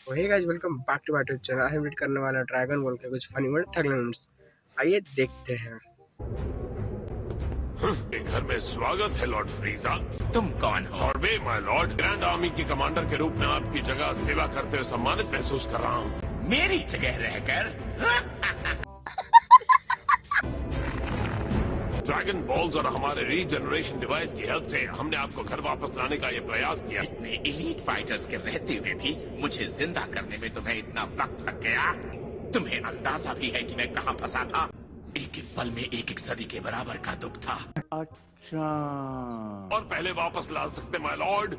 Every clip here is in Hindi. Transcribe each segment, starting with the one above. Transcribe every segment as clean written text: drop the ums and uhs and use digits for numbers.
Hey guys, welcome back to my YouTube channel. आज हम रीड करने वाला ड्रैगन बॉल के कुछ फनी वर्ड टैगलाइन्स। आइए देखते हैं। घर में स्वागत है लॉर्ड फ्रीजा। तुम कौन हो? Harvey my Lord, grand army के कमांडर के रूप में आपकी जगह सेवा करते हुए सम्मानित महसूस कर रहा हूँ। मेरी जगह रहकर? ड्रैगन बॉल्स और हमारे रीजनरेशन डिवाइस की हेल्प से हमने आपको घर वापस लाने का ये प्रयास किया। इतने एलीट फाइटर्स के रहते हुए भी मुझे जिंदा करने में तुम्हें इतना वक्त लग गया? तुम्हें अंदाजा भी है कि मैं कहाँ फंसा था? एक एक पल में एक सदी के बराबर का दुख था। अच्छा, और पहले वापस ला सकते माय लॉर्ड।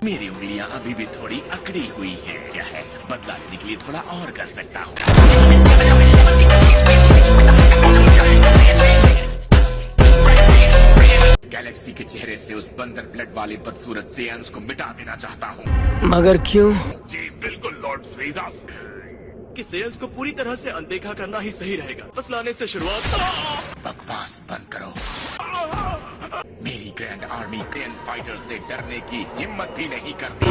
मेरी उंगलियां अभी भी थोड़ी अकड़ी हुई हैं। क्या है, बदला लेने के लिए थोड़ा और कर सकता हूँ। गैलेक्सी के चेहरे से उस बंदर ब्लड वाले बदसूरत सेयन्स को मिटा देना चाहता हूँ। मगर क्यों? जी बिल्कुल लॉर्ड फ्रीजा। कि सेल्स को पूरी तरह से अनदेखा करना ही सही रहेगा। बस लाने से शुरुआत। बकवास बंद करो। मेरी ग्रैंड आर्मी 10 फाइटर से डरने की हिम्मत भी नहीं करती।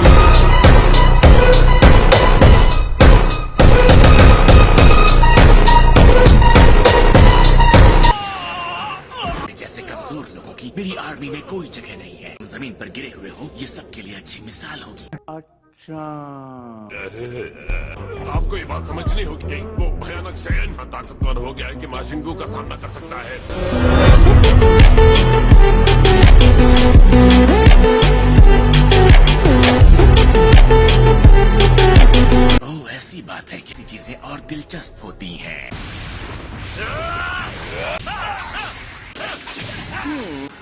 जैसे कमजोर लोगों की मेरी आर्मी में कोई जगह नहीं है। तुम जमीन पर गिरे हुए हो, ये सबके लिए अच्छी मिसाल होगी। अच्छा। आपको ये बात समझनी होगी कि वो भयानक सैयन ताकतवर हो गया है कि माशिंगू का सामना कर सकता है। ओह, ऐसी बात है कि चीजें और दिलचस्प होती हैं।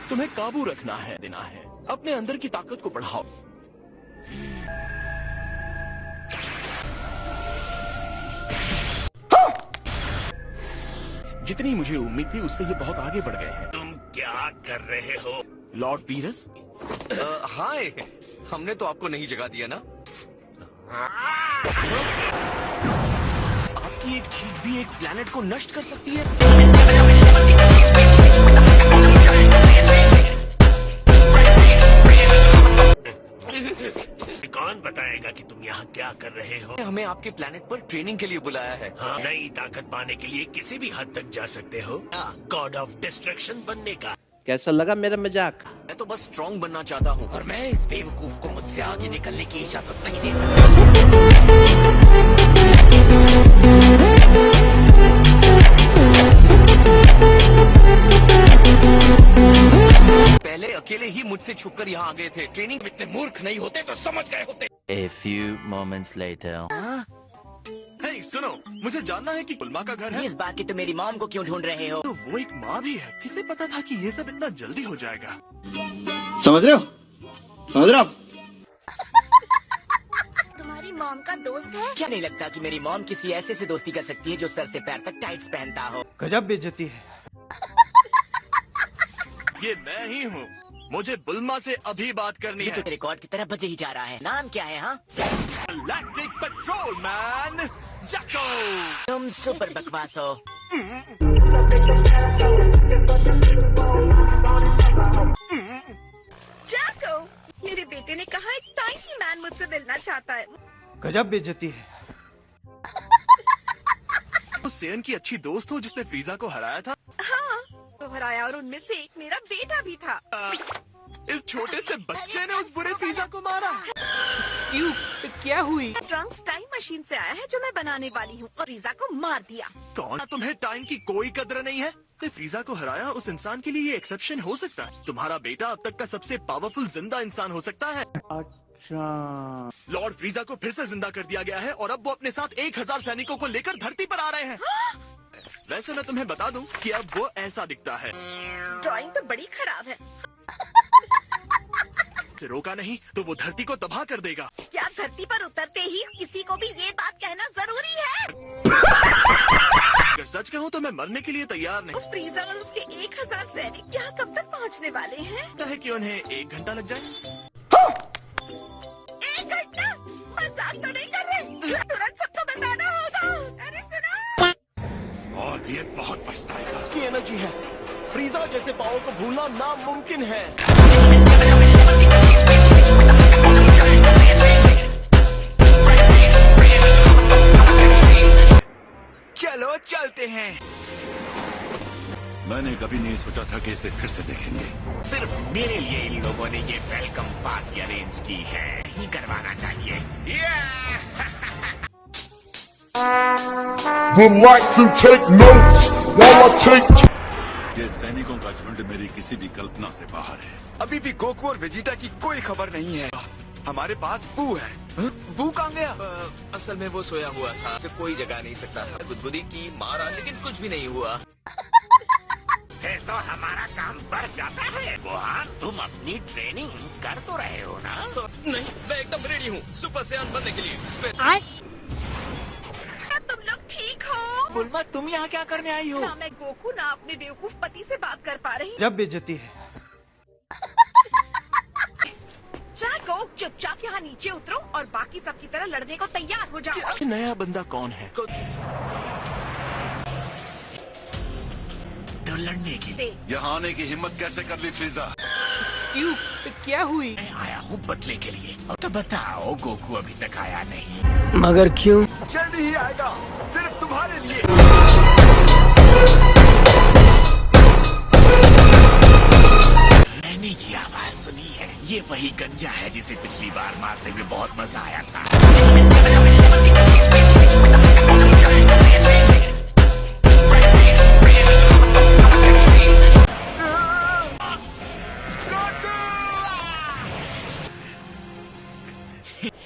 तुम्हें काबू रखना है, देना है। अपने अंदर की ताकत को बढ़ाओ। जितनी मुझे उम्मीद थी उससे ये बहुत आगे बढ़ गए हैं। तुम क्या कर रहे हो? लॉर्ड पीरस, हाय, हमने तो आपको नहीं जगा दिया ना। आपकी एक चीख भी एक प्लेनेट को नष्ट कर सकती है। कौन बताएगा कि तुम यहाँ क्या कर रहे हो? हमें आपके प्लेनेट पर ट्रेनिंग के लिए बुलाया है। हाँ, नई ताकत पाने के लिए किसी भी हद तक जा सकते हो। गॉड ऑफ डिस्ट्रक्शन बनने का। कैसा लगा मेरा मजाक? मैं तो बस स्ट्रॉन्ग बनना चाहता हूँ। और मैं इस बेवकूफ को मुझसे आगे निकलने की इजाजत नहीं दे सकता। पहले अकेले ही मुझसे छुपकर यहाँ आ गए थे। ट्रेनिंग इतने मूर्ख नहीं होते तो समझ गए होते। A few moments later. हे, सुनो, मुझे जानना है कि पुलमा का घर है। इस बात की तो मेरी मॉम को क्यों ढूंढ रहे हो? तो वो एक माँ भी है। किसे पता था कि ये सब इतना जल्दी हो जाएगा? समझ रहे हो? समझ रहे हो? तुम्हारी मॉम का दोस्त है? क्या नहीं लगता कि मेरी मॉम किसी ऐसे से दोस्ती कर सकती है जो सर से पैर तक टाइट्स पहनता हो? गजब बेइज्जती है। ये मैं ही हूँ। मुझे बुल्मा से अभी बात करनी ये है। तो रिकॉर्ड की तरह बजे ही जा रहा है। नाम क्या है? हाँ, गैलेक्टिक पेट्रोलमैन जैको। तुम सुपर बकवास हो। जैको, मेरे बेटे ने कहा एक टाइनी मैन मुझसे मिलना चाहता है। गजब बेइज्जती है। तो सेयन की अच्छी दोस्त हो जिसने फ्रीजा को हराया था। हाँ, तो हराया और उनमें से एक मेरा बेटा भी था। इस छोटे से बच्चे ने उस बुरे फ्रीजा को मारा। क्यों? क्या हुई? ट्रंक्स टाइम मशीन से आया है जो मैं बनाने वाली हूँ और फ्रीजा को मार दिया। कौन? तुम्हें टाइम की कोई कदर नहीं है? ने फ्रीजा को हराया उस इंसान के लिए ये एक्सेप्शन हो सकता है। तुम्हारा बेटा अब तक का सबसे पावरफुल जिंदा इंसान हो सकता है। अच्छा। लॉर्ड फ्रीजा को फिर से जिंदा कर दिया गया है और अब वो अपने साथ 1000 सैनिकों को लेकर धरती पर आ रहे हैं। वैसे मैं तुम्हें बता दूं कि अब वो ऐसा दिखता है। ड्राइंग तो बड़ी खराब है। से रोका नहीं तो वो धरती को तबाह कर देगा। क्या धरती पर उतरते ही किसी को भी ये बात कहना जरूरी है? अगर सच कहूँ तो मैं मरने के लिए तैयार नहीं। वो फ्रीजा और उसके 1000 सैनिक यहाँ कब तक पहुँचने वाले हैं? लगता है कि उन्हें 1 घंटा लग जाए। 1 घंटा? मजाक तो नहीं कर रहे? तुरंत सबको बताना होगा। अरे सुनो, और ये बहुत पछताएगा। की एनर्जी है। फ्रीजा जैसे पावर को भूलना नामुमकिन है। कभी नहीं सोचा था कि इसे फिर से देखेंगे। सिर्फ मेरे लिए इन लोगों ने ये वेलकम पार्टी अरेंज की है, नहीं करवाना चाहिए। ये सैनिकों का झुंड मेरी किसी भी कल्पना से बाहर है। अभी भी गोकू और वेजिटा की कोई खबर नहीं है। हमारे पास बू है। बू कहाँ गया? असल में वो सोया हुआ था, उसे कोई जगा नहीं सकता था। गुदगुदी की, मारा, लेकिन कुछ भी नहीं हुआ। फिर तो हमारा काम बढ़ जाता है। गोहान, तुम अपनी ट्रेनिंग कर तो रहे हो ना? नहीं, मैं एकदम रेडी हूँ सुपर सैयन बनने के लिए। तुम लोग ठीक हो? बुलमा, तुम यहाँ क्या करने आई हो? ना मैं गोकू ना अपने बेवकूफ पति से बात कर पा रही। जब बेइज्जती है। जागो, चुपचाप यहाँ नीचे उतरो और बाकी सब की तरह लड़ने को तैयार हो जाओ। नया बंदा कौन है? तो लड़ने के लिए यहाँ आने की हिम्मत कैसे कर ली फ्रीजा? क्यों? क्या हुई? मैं आया हूँ बदले के लिए। तो बताओ, गोकू अभी तक आया नहीं। मगर क्यों? जल्दी ही आएगा, सिर्फ तुम्हारे लिए। मैंने ये आवाज सुनी है। ये वही गंजा है जिसे पिछली बार मारते हुए बहुत मजा आया था।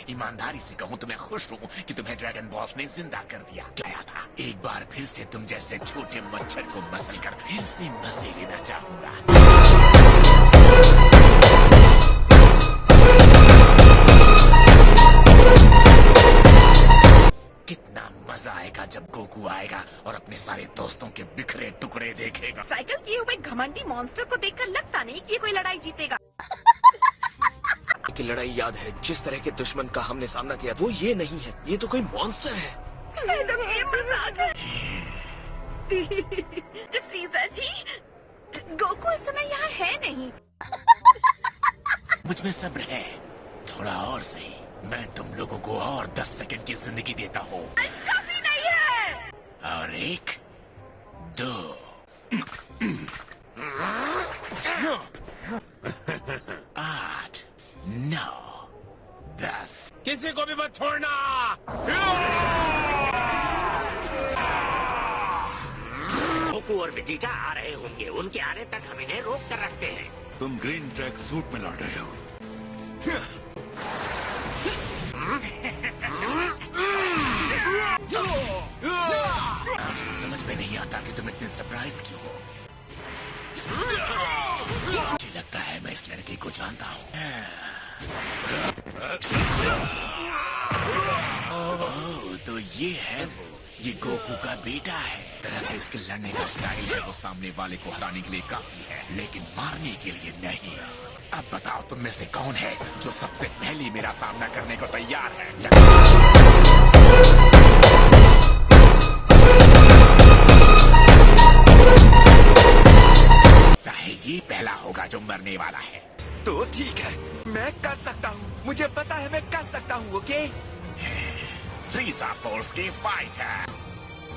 ईमानदारी से कहूँ तो मैं खुश हूँ कि तुम्हें ड्रैगन बॉस ने जिंदा कर दिया। गया था एक बार फिर से तुम जैसे छोटे मच्छर को मसल कर फिर से मजे लेना चाहूंगा। कितना मजा आएगा जब गोकू आएगा और अपने सारे दोस्तों के बिखरे टुकड़े देखेगा। साइकिल किए हुए घमंडी मॉन्स्टर को देखकर लगता नहीं कि ये कोई लड़ाई जीतेगा। की लड़ाई याद है, जिस तरह के दुश्मन का हमने सामना किया, वो ये नहीं है, ये तो कोई मॉन्स्टर है। एकदम ये मजाक है। फ्रीजा जी, गोकू इस समय यहाँ है नहीं। मुझ में सब्र है, थोड़ा और सही। मैं तुम लोगों को और 10 सेकंड की जिंदगी देता हूँ। काफी नहीं है। और 1, 2, 8, 9, 10। किसी को भी मत छोड़ना। गोकू और वेजिटा आ रहे होंगे, उनके आने तक हम इन्हें रोक कर रखते हैं। तुम ग्रीन ट्रैक सूट में लड़ रहे हो। मुझे समझ में नहीं आता कि तुम इतने सरप्राइज क्यों हो। मुझे लगता है मैं इस लड़के को जानता हूँ। ओह, तो ये है वो, ये गोकू का बेटा है। तरह से इसके लड़ने का स्टाइल है, वो सामने वाले को हराने के लिए काफी है, लेकिन मारने के लिए नहीं। अब बताओ तुम में से कौन है जो सबसे पहले मेरा सामना करने को तैयार है? ये पहला होगा जो मरने वाला है। तो ठीक है, मैं कर सकता हूँ, मुझे पता है मैं कर सकता हूँ। ओके, फ्रीजा फोर्स के फाइटर,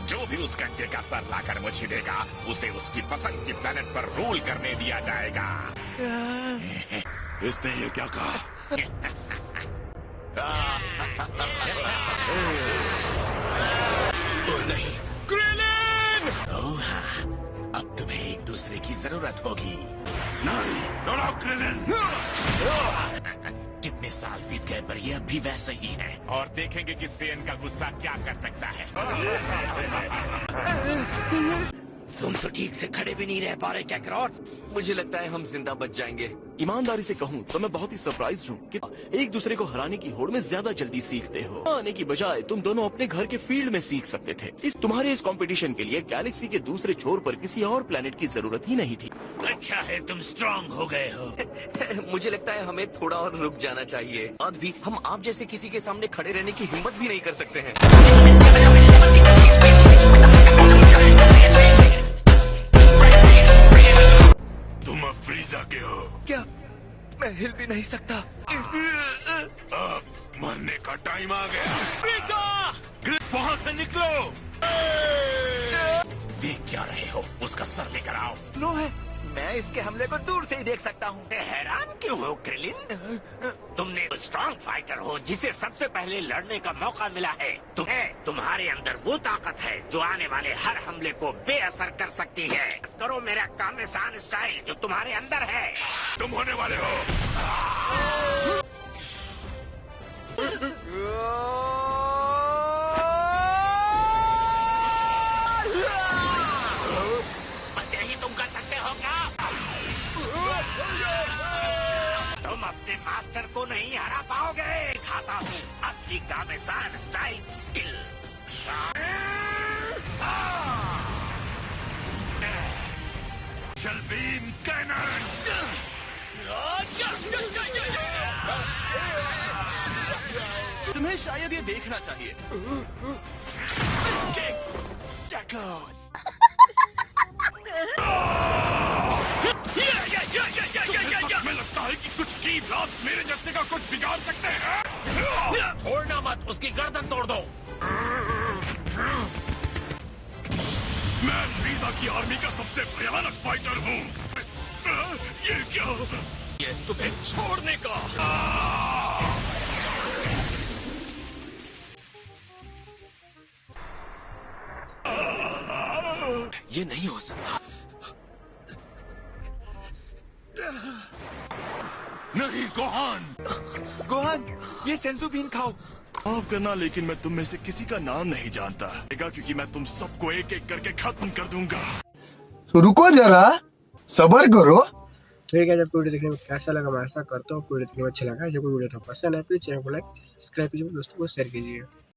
जो भी उस गंजे का सर लाकर मुझे देगा, उसे उसकी पसंद की प्लेनेट पर रूल करने दिया जाएगा। इसने ये क्या कहा? ओ नहीं, क्रिलिन! ओह हाँ, अब तुम्हें एक दूसरे की जरूरत होगी। नहीं, लड़ाओ क्रिलिन! कितने साल बीत गए पर ये अब भी वैसे ही है, और देखेंगे कि सेन का गुस्सा क्या कर सकता है। तुम तो ठीक से खड़े भी नहीं रह पा रहे कैकरॉट। मुझे लगता है हम जिंदा बच जाएंगे। ईमानदारी से कहूँ तो मैं बहुत ही सरप्राइज्ड हूँ कि एक दूसरे को हराने की होड़ में ज्यादा जल्दी सीखते हो। आने की बजाय तुम दोनों अपने घर के फील्ड में सीख सकते थे। तुम्हारे इस कंपटीशन के लिए गैलेक्सी के दूसरे छोर पर किसी और प्लेनेट की जरूरत ही नहीं थी। अच्छा है तुम स्ट्रांग हो गए हो। मुझे लगता है हमें थोड़ा और रुक जाना चाहिए। आज भी हम आप जैसे किसी के सामने खड़े रहने की हिम्मत भी नहीं कर सकते हैं। तुम अब फ्रीजा के हो। क्या मैं हिल भी नहीं सकता? अब मरने का टाइम आ गया। फ्रीजा! वहाँ से निकलो! देख क्या रहे हो? उसका सर लेकर आओ। नो है, मैं इसके हमले को दूर से ही देख सकता हूँ। हैरान क्यों हो क्रिलिन? तुमने स्ट्रॉन्ग फाइटर हो जिसे सबसे पहले लड़ने का मौका मिला है। तुम्हारे अंदर वो ताकत है जो आने वाले हर हमले को बेअसर कर सकती है। करो मेरा कामेसान स्टाइल जो तुम्हारे अंदर है। तुम होने वाले हो। बस यही तुम कर सकते हो क्या? तुम अपने मास्टर को नहीं हरा पाओगे। खाता हूँ असली कामेसान स्ट्राइक स्किल। Beam cannon. तुम्हें शायद ये देखना चाहिए। सच में लगता है कि कुछ की ब्लास्ट मेरे जैसे का कुछ बिगाड़ सकते हैं। छोड़ना मत, उसकी गर्दन तोड़ दो। मैं रीजा की आर्मी का सबसे भयानक फाइटर हूँ। ये क्या? ये तुम्हें छोड़ने का। ये नहीं हो सकता। नहीं गोहान। गोहान, ये सेंसु बीन खाओ। माफ करना लेकिन मैं तुम में से किसी का नाम नहीं जानता, क्योंकि मैं तुम सबको एक एक करके खत्म कर दूंगा। रुको जरा, सब्र करो। तो ये क्या, जब वीडियो देखने में कैसा लगा मैं ऐसा करता हूँ वीडियो देखने में अच्छा लगा। जब वीडियो तो पसंद है प्लीज चैनल को लाइक सब्सक्राइब कीजिए, दोस्तों को शेयर कीजिए।